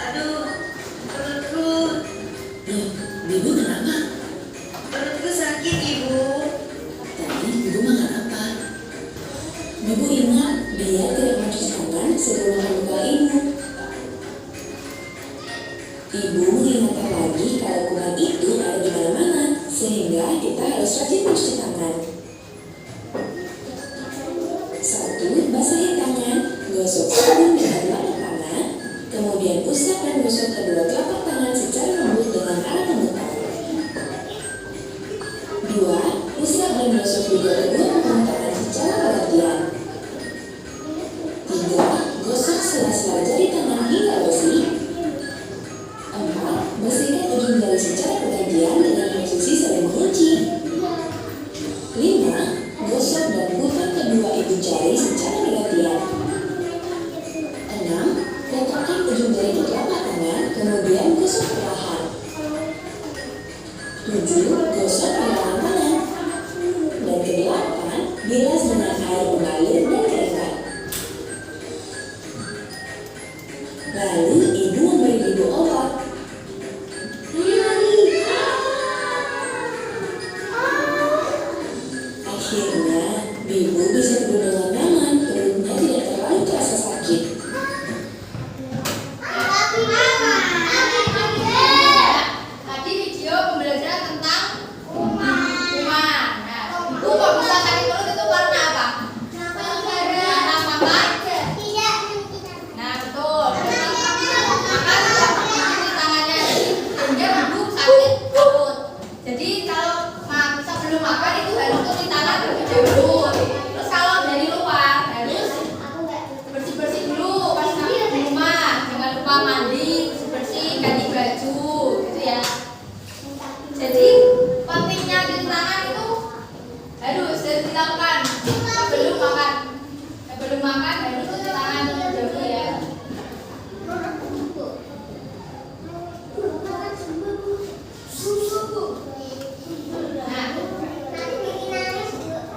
Aduh, perutku. Loh, Bibu kenapa? Perutku sakit, Ibu. Tadi Bibu makan apa? Bibu ingat dia tidak mencuci tangan sebelum makan buka ibu. Ibu mengingatkan lagi kalau kuman itu ada di mana-mana, sehingga kita harus rajin mencuci tangan. 1. Basahi tangan, gosok sabun dengan telapak tangan, kemudian usap dan gosok kedua telapak tangan secara lembut dengan alat pemutar. 2. Usap dan gosok juga kedua punggung tangan secara bergantian. 3. Gosok sela-sela jari tangan hingga bersih. 4. Bersihkan ujung jari secara bergantian dengan posisi saling mengunci. 5. Gosok dan putar kedua ibu jari secara bergantian. 6. Letakkan ujung jari di telapak tangan, kemudian gosok perlahan. 7. Gosok perlahan tangan. Dan ke-8, bilas dengan air mengalir dan keringat. Lalu ibu memberi Bibu obat. Akhirnya, Bibu bisa tidur dengan nyaman, perutnya tidak terlalu terasa sakit. Tadi video pembelajaran tentang kuman. Nah, itu kalau bisa sakit perut itu karena apa? Karena makan. Nah, betul. Makan tidak mencuci tangannya, sehingga ibu sakit perut. Jadi kalau sebelum makan itu harus cuci tangan terlebih dahulu. Terus kalau dari luar harus bersih-bersih dulu pas sampai di rumah. Jangan lupa mandi, bersih-bersih, ganti baju, gitu ya. Jadi pentingnya cuci tangan itu harus dilakukan sebelum makan. Sebelum makan harus cuci tangan terlebih dahulu ya. Nah,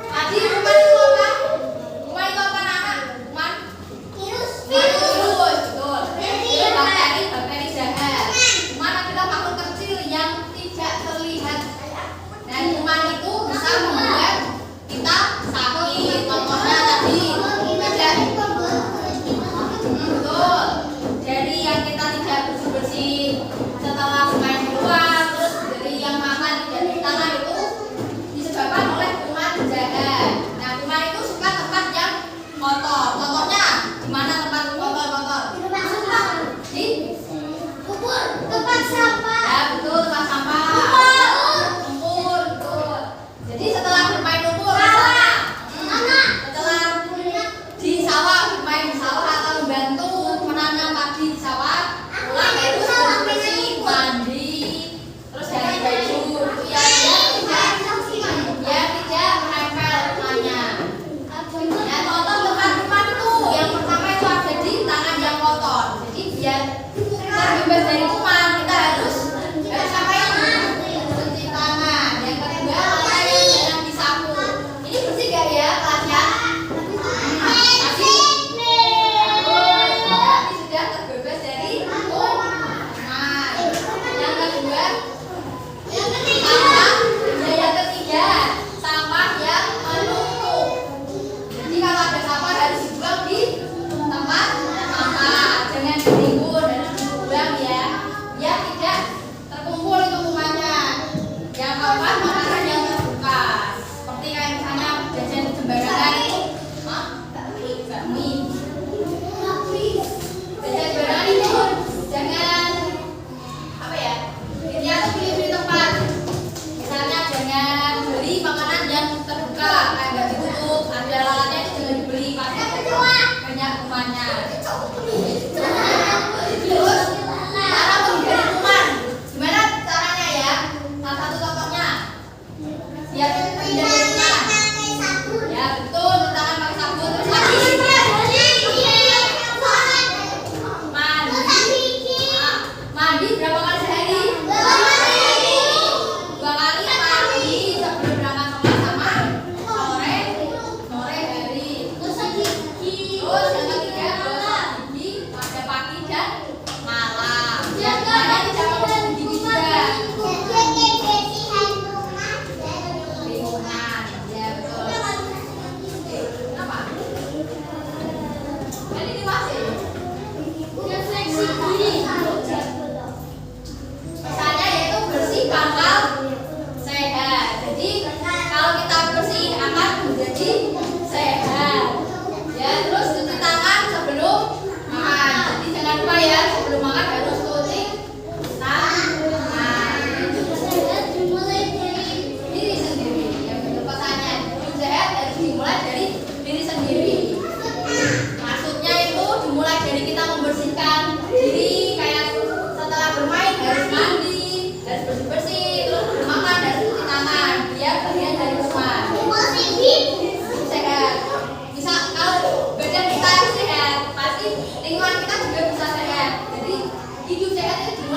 tadi kuman itu apa? Kuman itu apa anak? Kuman virus, betul. Itu bakteri jahat. Kuman adalah makhluk kecil yang tidak terlihat. Dan kuman itu bisa membuat kita sakit. Contohnya tadi tidak betul. Dari yang kita tidak bersih-bersih setelah main di luar, terus dari yang makan tidak cuci tangan itu disebabkan oleh kuman jahat. Nah, kuman itu suka tempat yang kotor. Contohnya di mana tempat kotor-kotor? Di tempat sampah. Ya, betul, tempat sampah. Lumpur, betul. Jadi setelah bermain lumpur, misalnya, setelah di sawah, bermain di sawah atau membantu menanam padi di sawah, pulang itu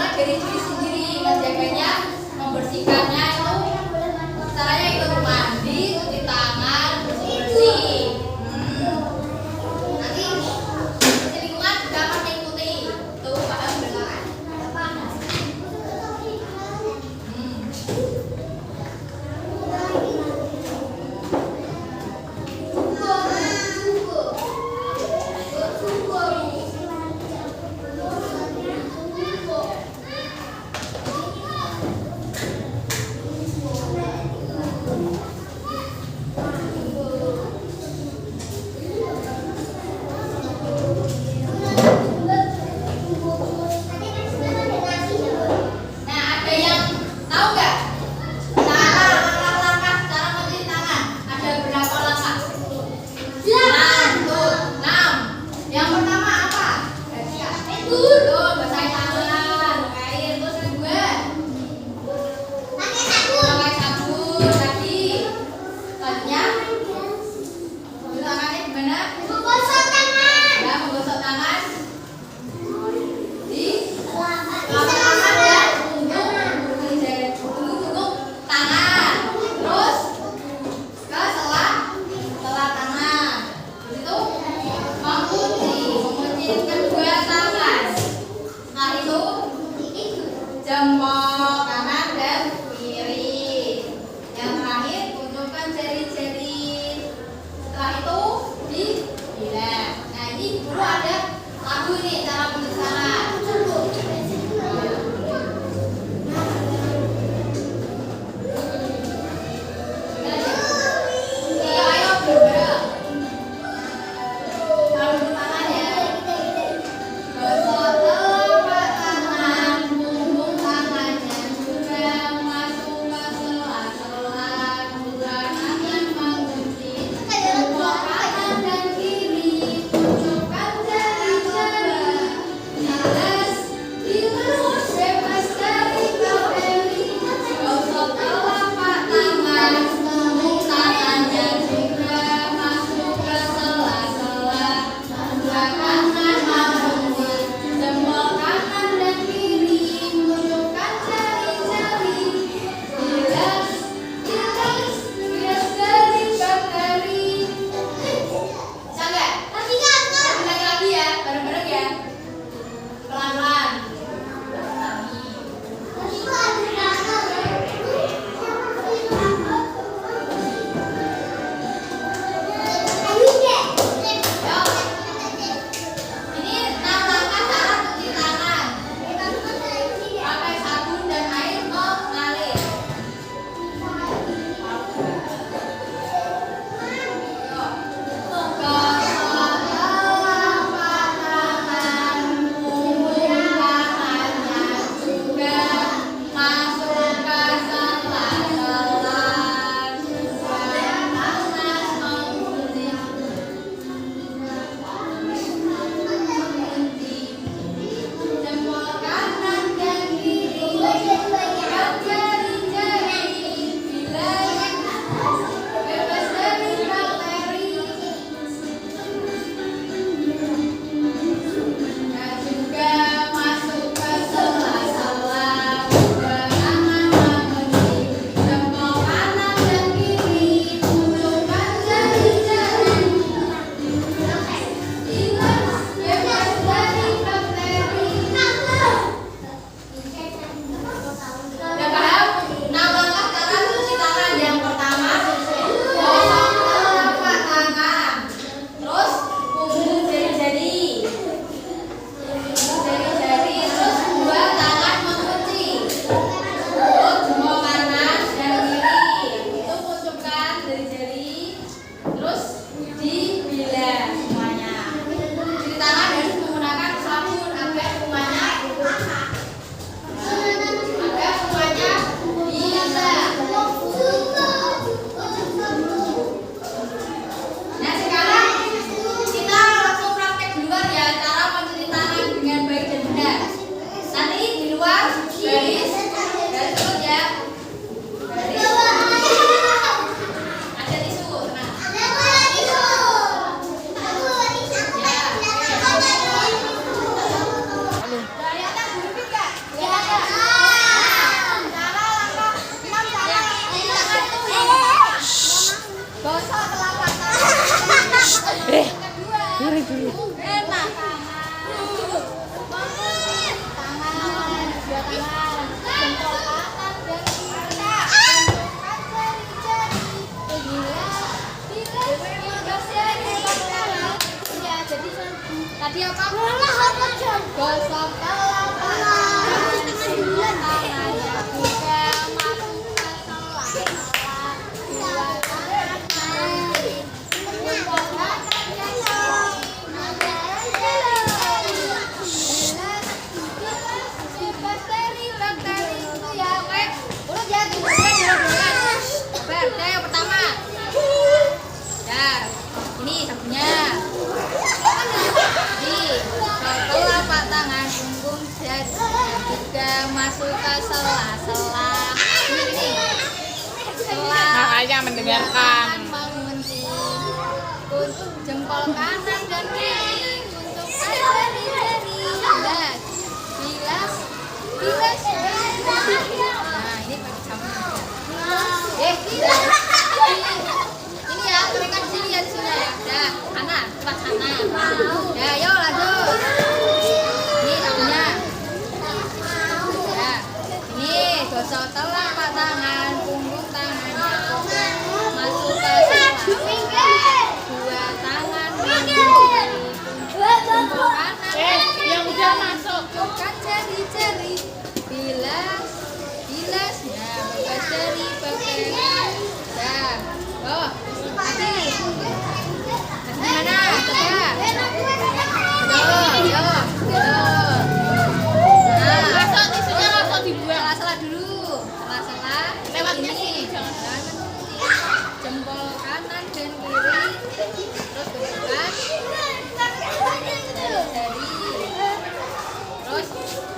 dimulai dari diri sendiri, menjaganya, membersihkannya itu caranya itu mandi, cuci tangan, bersih. Nanti bersih lingkungan juga akan mengikuti. Tuh paham belum? Tadi apa? Gosok telapak tangan, sebelah tangannya juga masukkan sela-sela dua tangan kiri, jempol bakteri itu ya, oke? Urut ya, Ber, yang pertama. Ya, ini sabunnya. Telapak tangan, punggung jari juga masuk ke sela-sela. Ini sela. Makanya mendengarkan. Jempol kanan dan kiri untuk jari-jari. Bilas. Nah, ini pakai sabun. Ini ya, mereka di sini ya, di sini ya. Ya, kanan, sebelah kanan. Ya, yuk lanjut. Ini sabunnya. Ya, ini gosok telapak tangan, punggung tangannya masuk ke sela-sela. Dua tangan jari, jempol kanan. Yang udah masuk. Bukan jari-jari. Bilas. Nah, bukan jari bakteri. Ya, oh, lagi. Gimana? Coba. Yo. Nah, Masuk tisunya langsung dibuang. salah dulu. Salah. Lewatnya Ini. sini, jangan. Jempol kanan dan kiri. Terus gebukan. Jari. Terus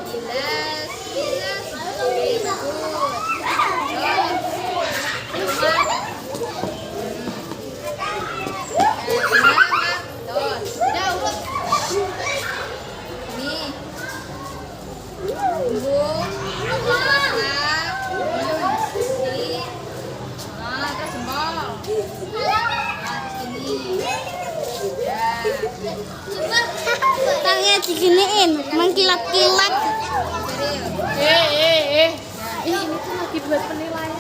bilas. Oke, bagus. Tangannya diginiin, mengkilat-kilat. Ini tuh lagi buat penilaian.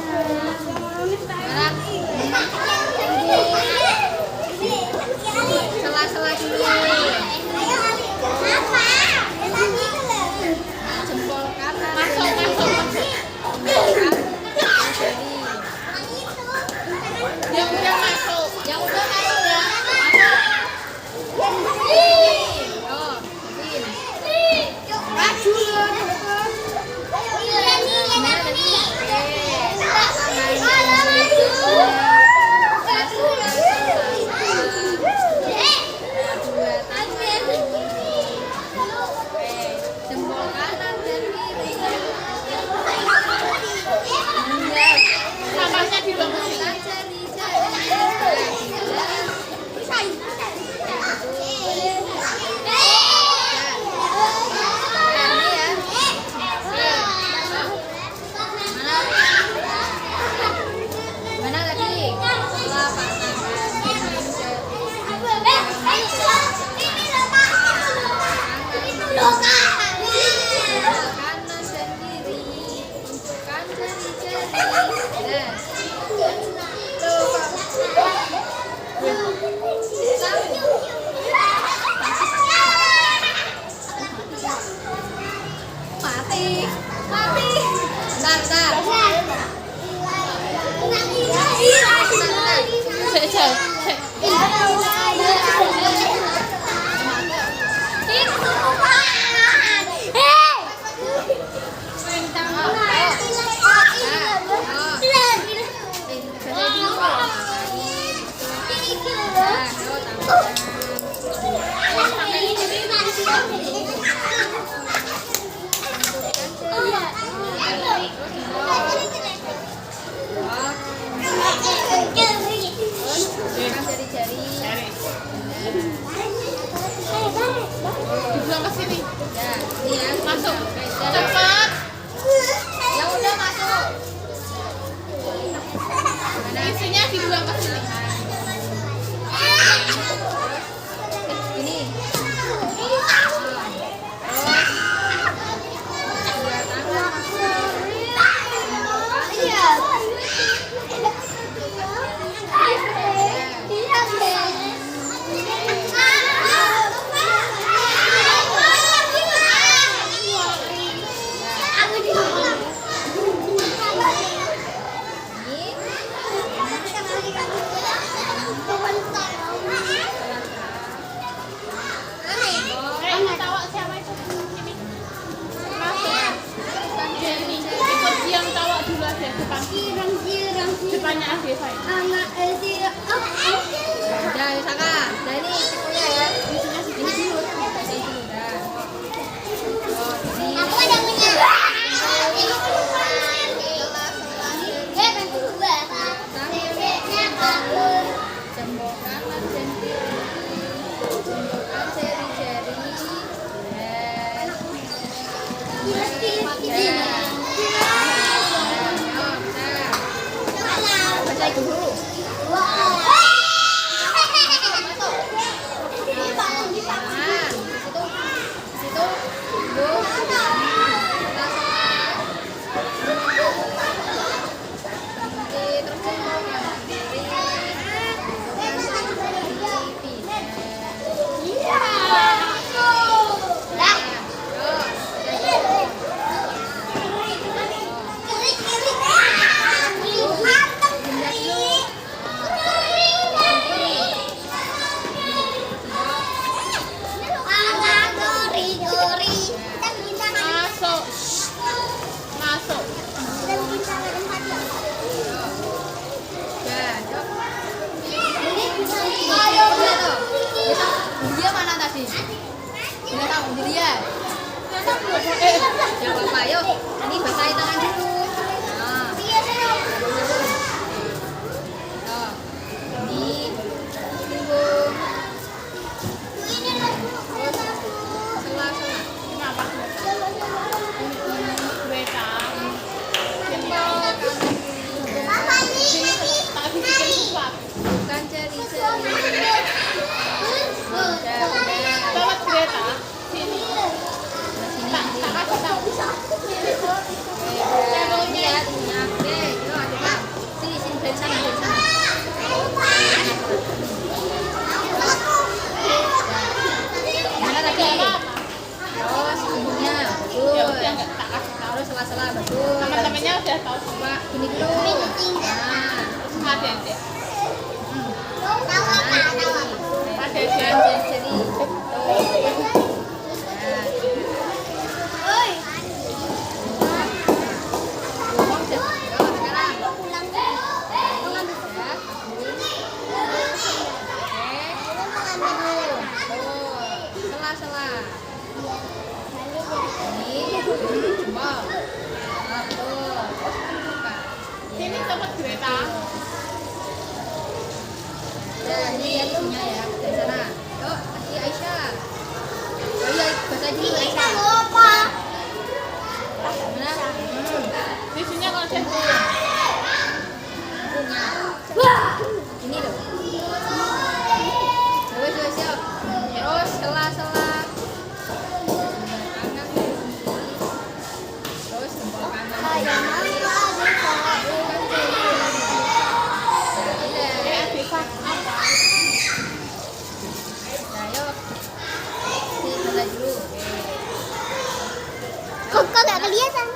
Sela-sela dulu. Jempol kanan. Masuk. Yang udah masuk. Yang udah masuk ya. Jempol kanan dan kiri. Sampahnya dibangun. Mana lagi? Telapak kanan dan kiri. Untukkan jari-jari. Mati. Bentar. Jari-jari. Nah, biasa ini. Anak SD. Udah, Saka. Nah ini sikunya ya. Ini dulu. Ini dulu dah. Oh, ini. Aku ada punya. Jembokan mas jenti. Jembokan ceri-ceri. Baca itu dulu. Masuk. Masuk. Dia mana tadi? Tidak tahu, dia. Jangan apa-apa, yuk. Ini basahin tangan dulu. Nah. Tuh. Ini tunggu. Sela-sela. Kenapa? Beta. Tak bikin sesuatu. Bukan ceri-ceri. Lewat kereta. Sini. Tak kasih tahu. Ini ya, ininya. Oke, yuk adiknya. Sini, dari sana, dari sana. Mana tadi? Terus ininya, Ya udah bagus. enggak tak kasih tahu. Terus sela-sela, bagus. Teman-temannya udah tahu semua. Coba gini dulu. Nah, Ada deh. nah, Ada jadi. deh. Jadi. Sela-sela. Ini jempol. Nah, betul. Buka. Sini tempat kereta. Nah, ini ya isinya ya. Dari sana. Yuk, kasih Aisyah. Oh iya, baca dulu Aisyah. Mana? Tisunya kalau saya Punya. Ini loh. Terus, yuk. Terus, sela-sela. Kanan. Terus, jempol kanan. Kok gak kelihatan?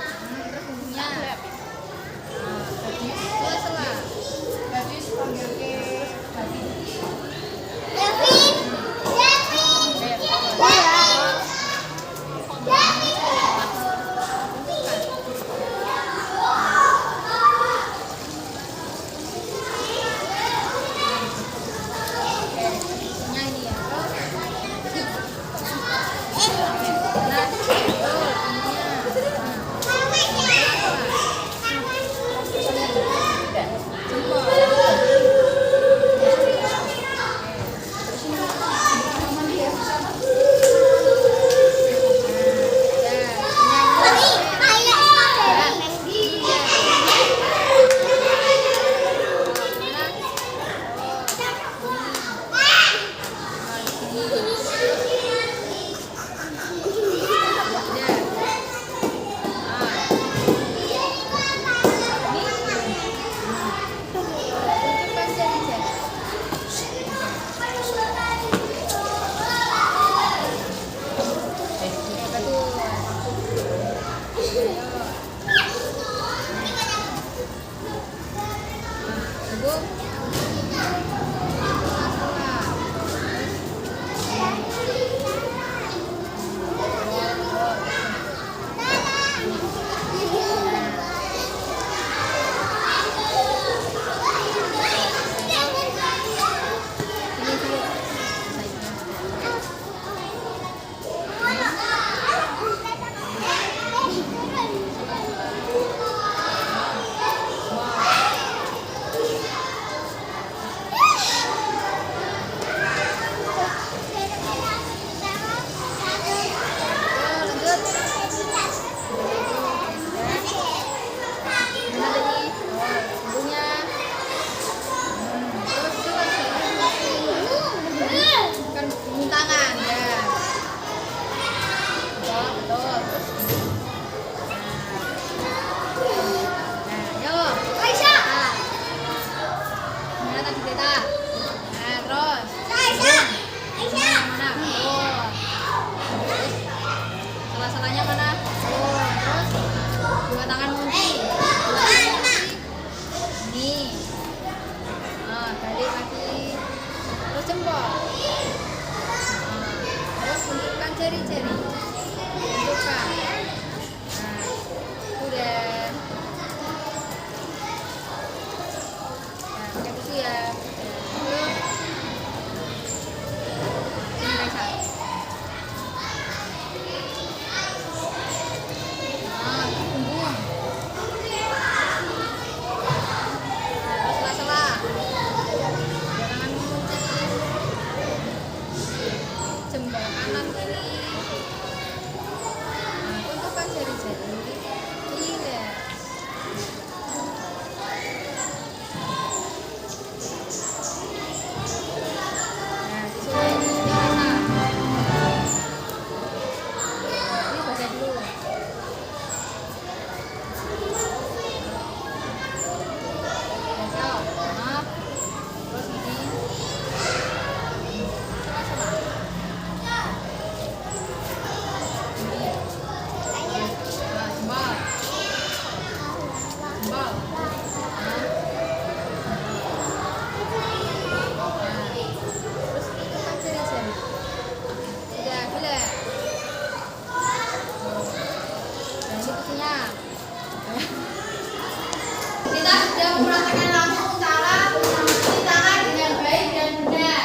Kita sudah mempraktekkan langsung cara mencuci tangan dengan baik dan benar.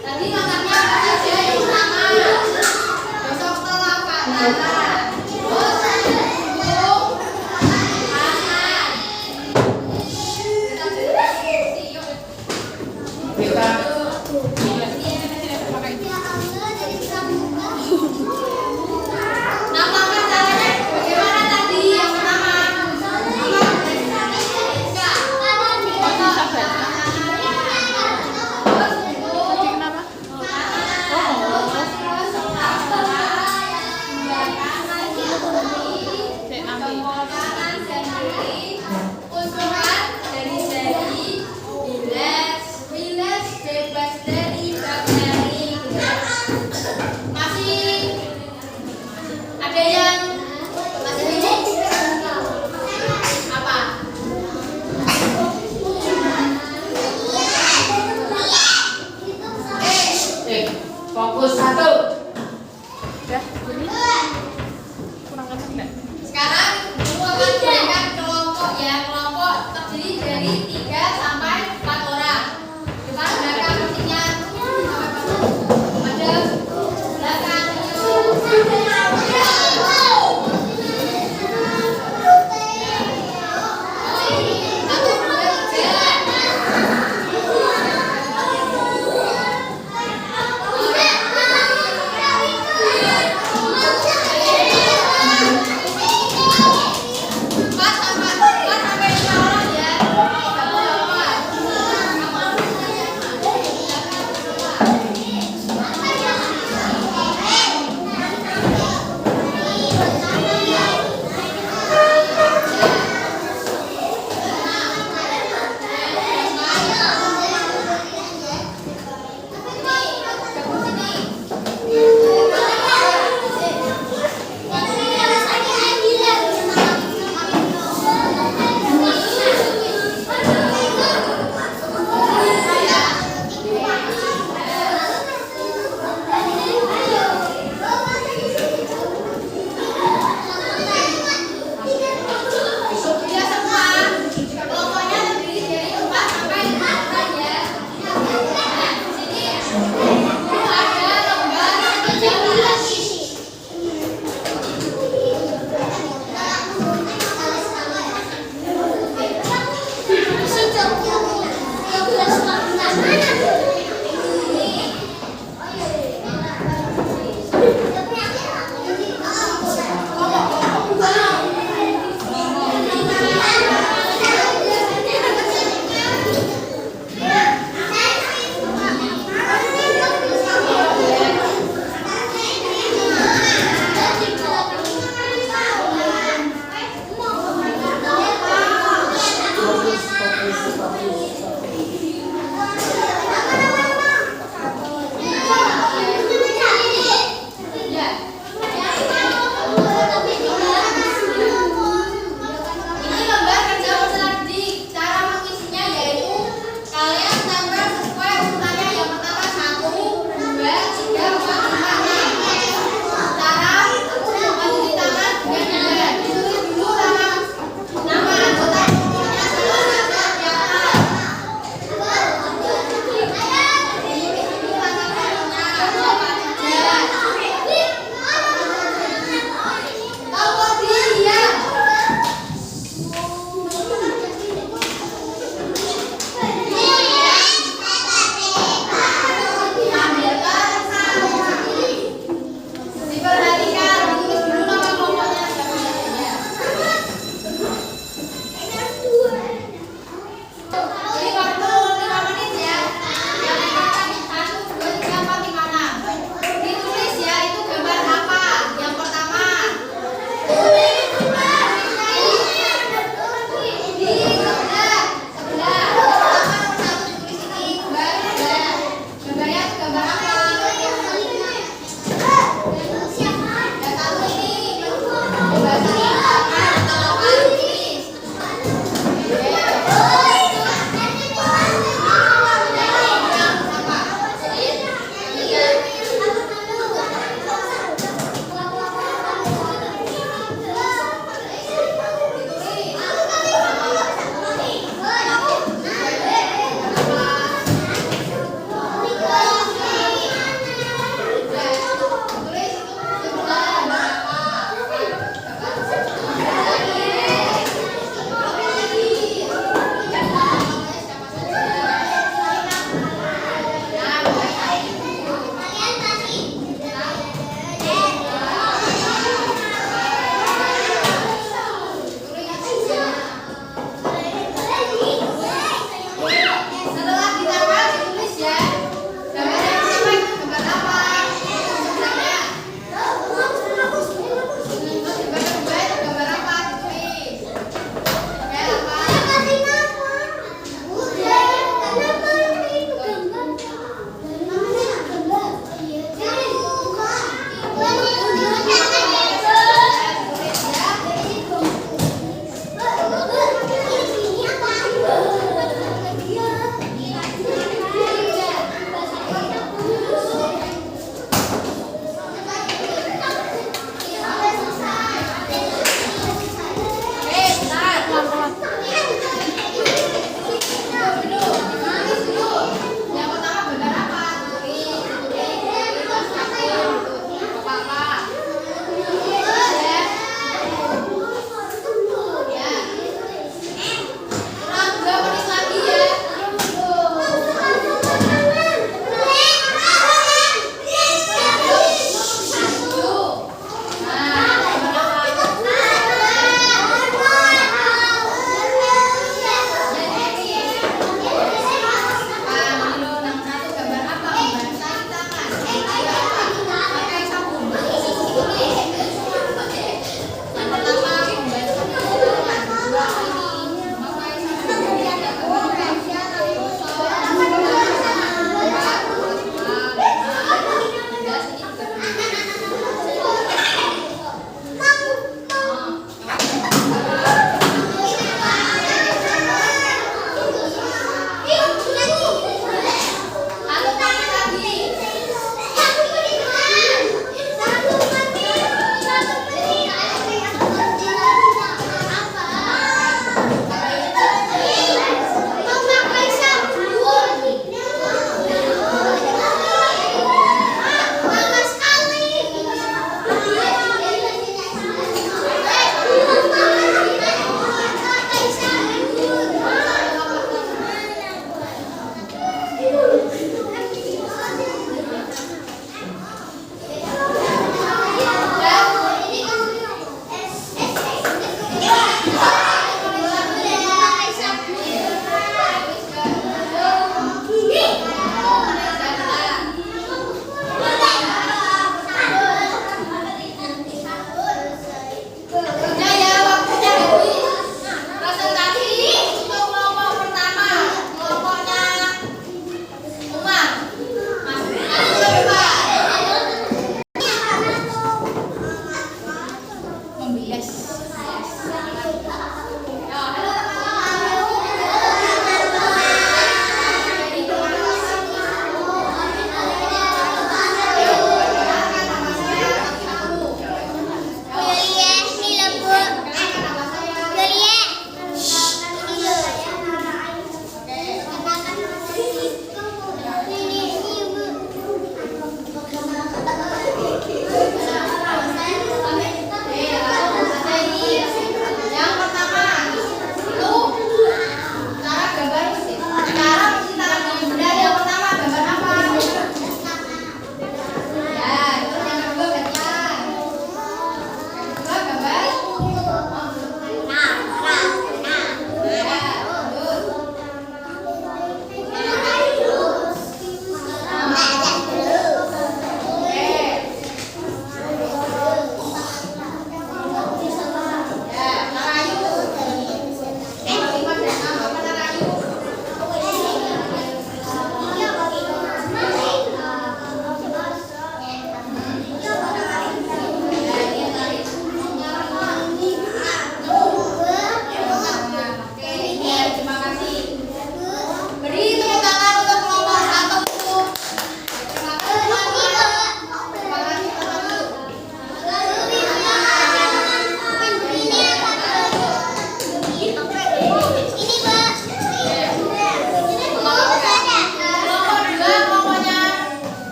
Tadi makannya apa saja yang pertama? Gosok telapak tangan. Terus hidung, tangan. Kita bersih. Yuk. Namakan caranya bagaimana tadi? Yang pertama. Ada yang masih bingung? Apa? Fokus satu. Udah, ini kurang kenceng enggak? Sekarang kamu akan mainkan kelompok ya. Kelompok terdiri dari 3 sampai 4 orang. Depan belakang pastinya. Madep. Belakang. Satu, dua, tiga. Empat sampai 5 orang ya.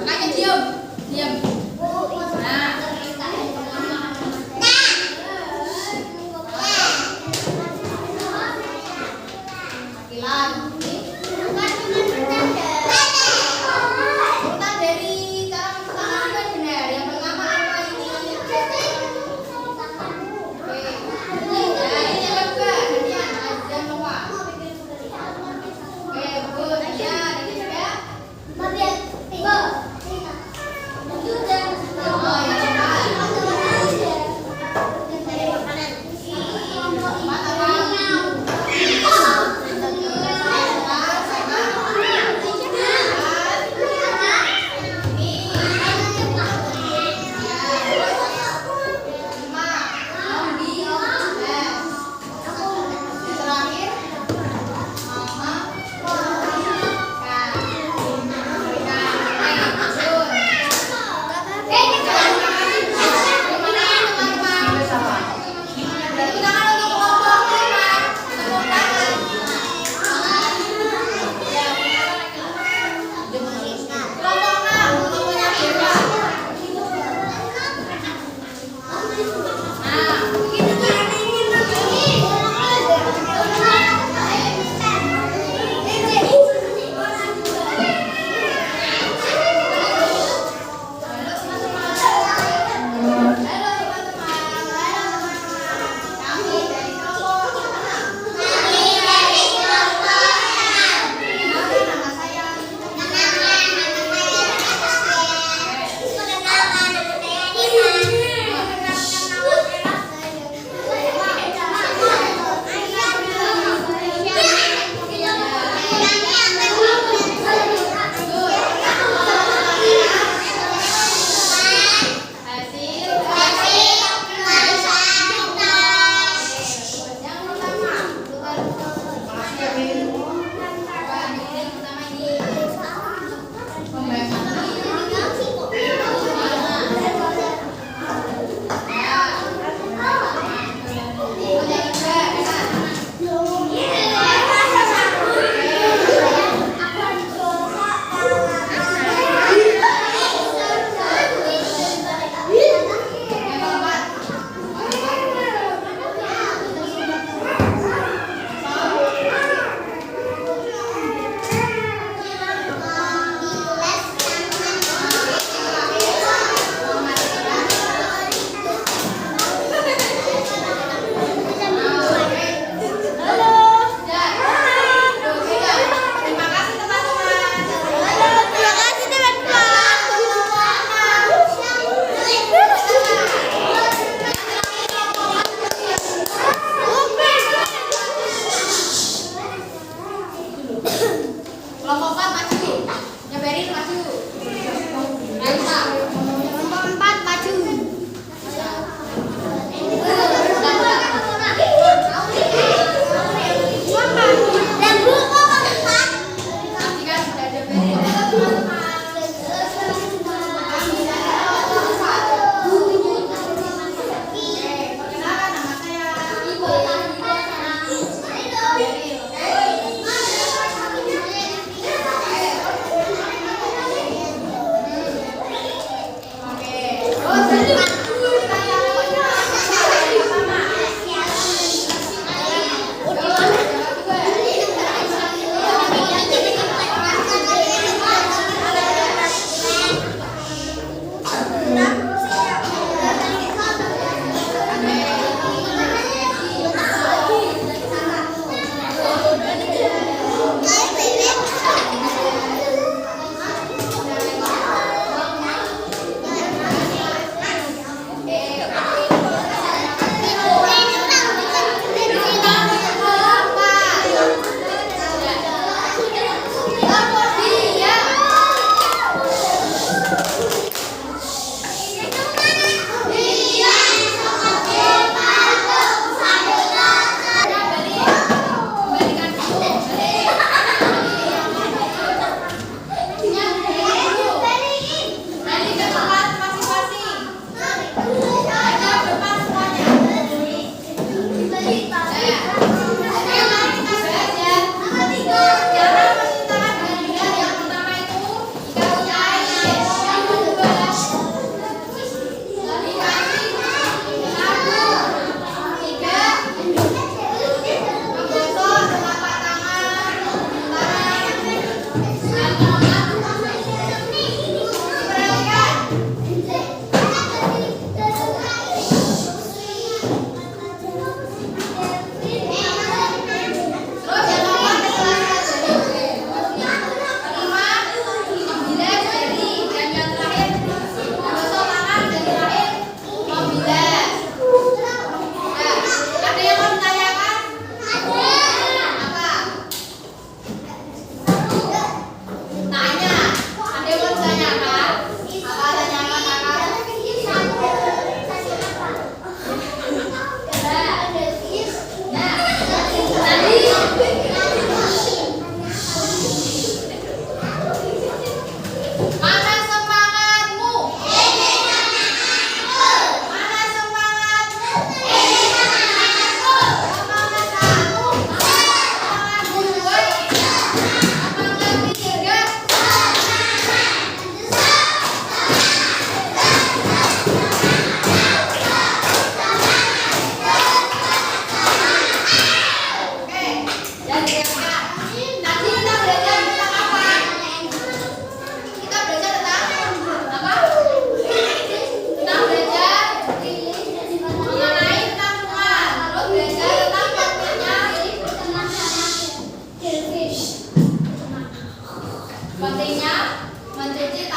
Makanya diam. Diam. Nah. Lagi. Urutan dari cara menentukan yang benar. Yang pertama apa ini? Oke. Nah, ini yang kedua. Gantian Azan Noah. Oke, Bu. Ya, dan juga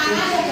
panas ya